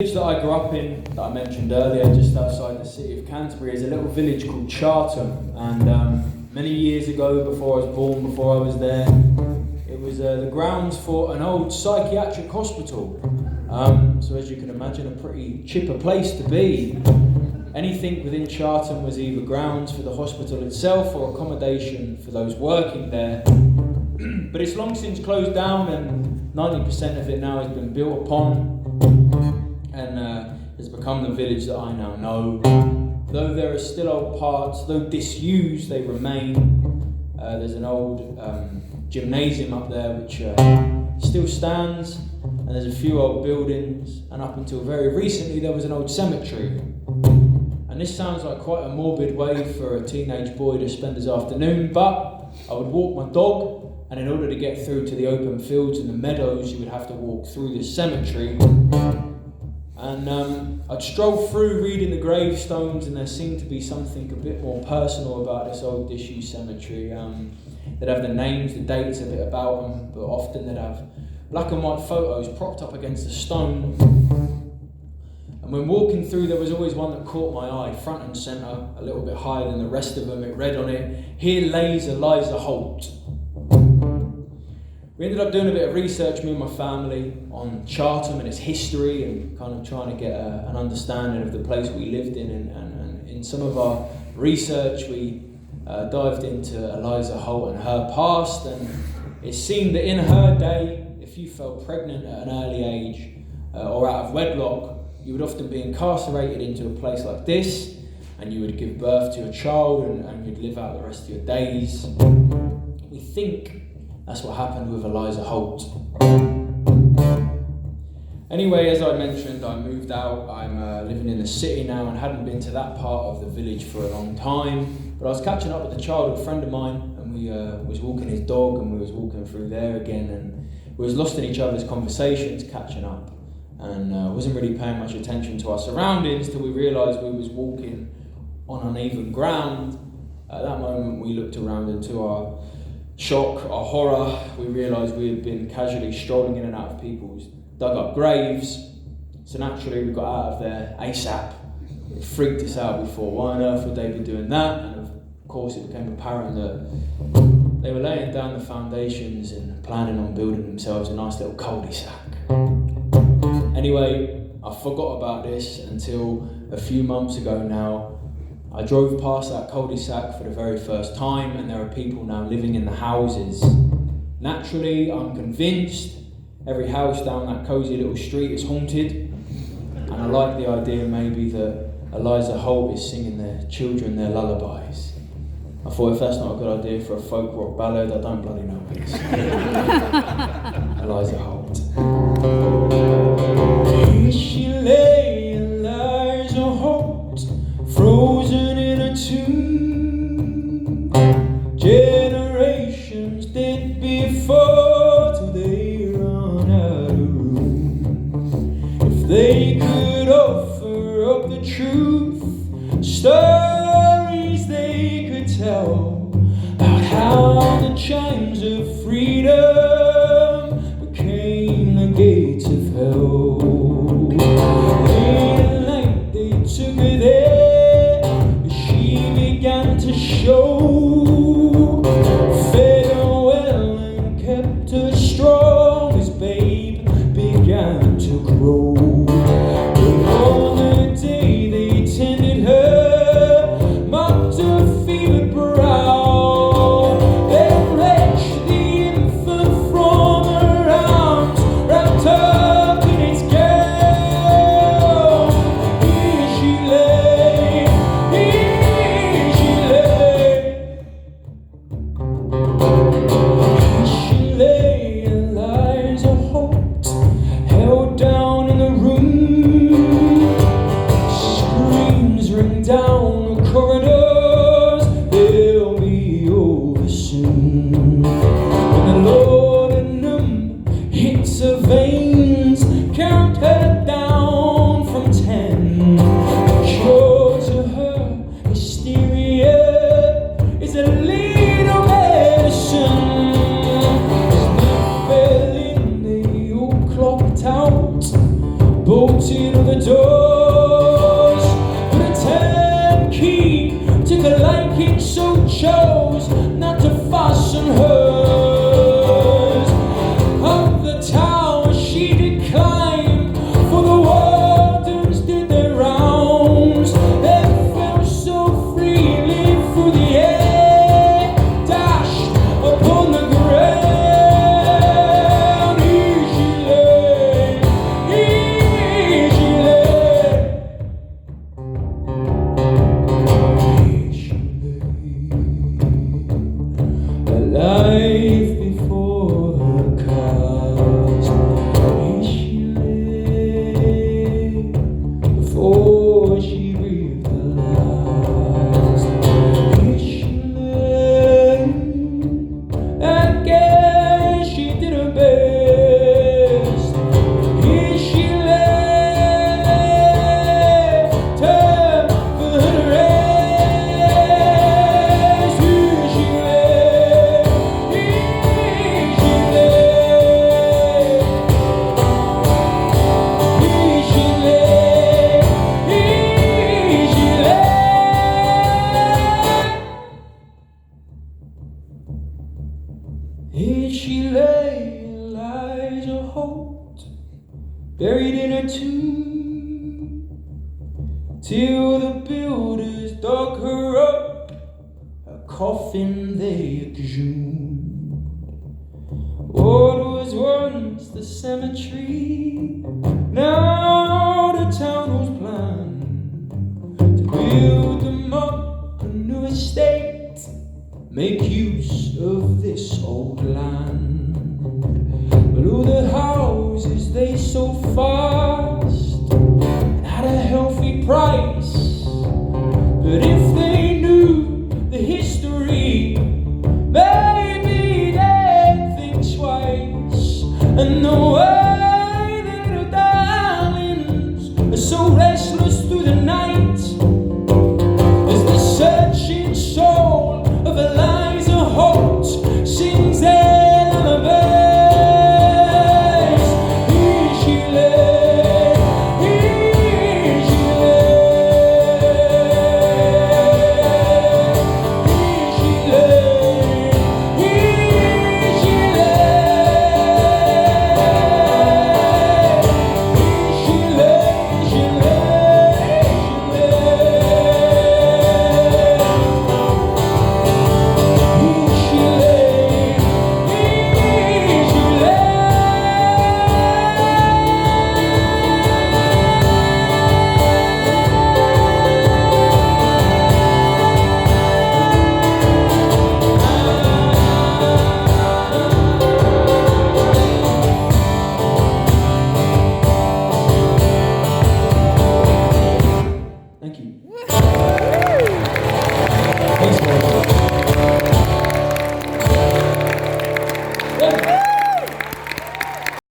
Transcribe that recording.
village that I grew up in, that I mentioned earlier, just outside the city of Canterbury, is a little village called Chartham. And many years ago, before I was born, before I was there, it was the grounds for an old psychiatric hospital. So as you can imagine, a pretty chipper place to be. Anything within Chartham was either grounds for the hospital itself or accommodation for those working there. But it's long since closed down, and 90% of it now has been built upon and has become the village that I now know. Though there are still old parts, though disused, they remain. There's an old gymnasium up there which still stands, and there's a few old buildings, and up until very recently there was an old cemetery. And this sounds like quite a morbid way for a teenage boy to spend his afternoon, but I would walk my dog, and in order to get through to the open fields and the meadows, you would have to walk through this cemetery. And I'd stroll through reading the gravestones, and there seemed to be something a bit more personal about this old disused cemetery. They'd have the names, the dates, a bit about them, but often they'd have black and white photos propped up against a stone. And when walking through, there was always one that caught my eye, front and centre, a little bit higher than the rest of them. It read on it, "Here lays Eliza Holt." We ended up doing a bit of research, me and my family, on Chartham and its history, and kind of trying to get an understanding of the place we lived in. And in some of our research, we dived into Eliza Holt and her past, and it seemed that in her day, if you fell pregnant at an early age or out of wedlock, you would often be incarcerated into a place like this, and you would give birth to a child, and you'd live out the rest of your days. We think that's what happened with Eliza Holt. Anyway, as I mentioned, I moved out. I'm living in the city now and hadn't been to that part of the village for a long time. But I was catching up with a childhood friend of mine, and we was walking his dog, and we was walking through there again, and we was lost in each other's conversations, catching up, and wasn't really paying much attention to our surroundings till we realised we was walking on uneven ground. At that moment, we looked around, and to our shock, our horror, we realised we had been casually strolling in and out of people's dug-up graves. So naturally, we got out of there ASAP. It freaked us out. We thought, why on earth would they be doing that? And of course, it became apparent that they were laying down the foundations and planning on building themselves a nice little cul-de-sac. Anyway, I forgot about this until a few months ago now. I drove past that cul-de-sac for the very first time, and there are people now living in the houses. Naturally, I'm convinced every house down that cosy little street is haunted, and I like the idea maybe that Eliza Holt is singing their children their lullabies. I thought, if that's not a good idea for a folk rock ballad, I don't bloody know what is. Eliza Holt. Here she lay, Eliza Holt, frozen in a tomb. Generations dead before, till they run out of room. If they could offer up the truth, stories they could tell about how the chimes of freedom became the gates of hell. Late at night they took her there, she began to show. Fed her well and kept her strong as babe began to grow. But all the day they tended her, mopped her fevered brow, then wrenched the infant from the doors. But a turnkey took a liking, so chose not to fasten hers. Up the tower she did climb, for the wardens did their rounds. They fell so freely through the air, dashed upon the ground. Here she lay, here she lay, here she lay, alive before her cast. Here she lay, before she breathed her last. Here she lay, again she did her best. Here she lay, time for her to rest. Here she lay, here she lay, here she lay, here she lay. Here she lay, Eliza Holt, buried in her tomb, till the builders dug her up, her coffin they exhumed. What was once the cemetery now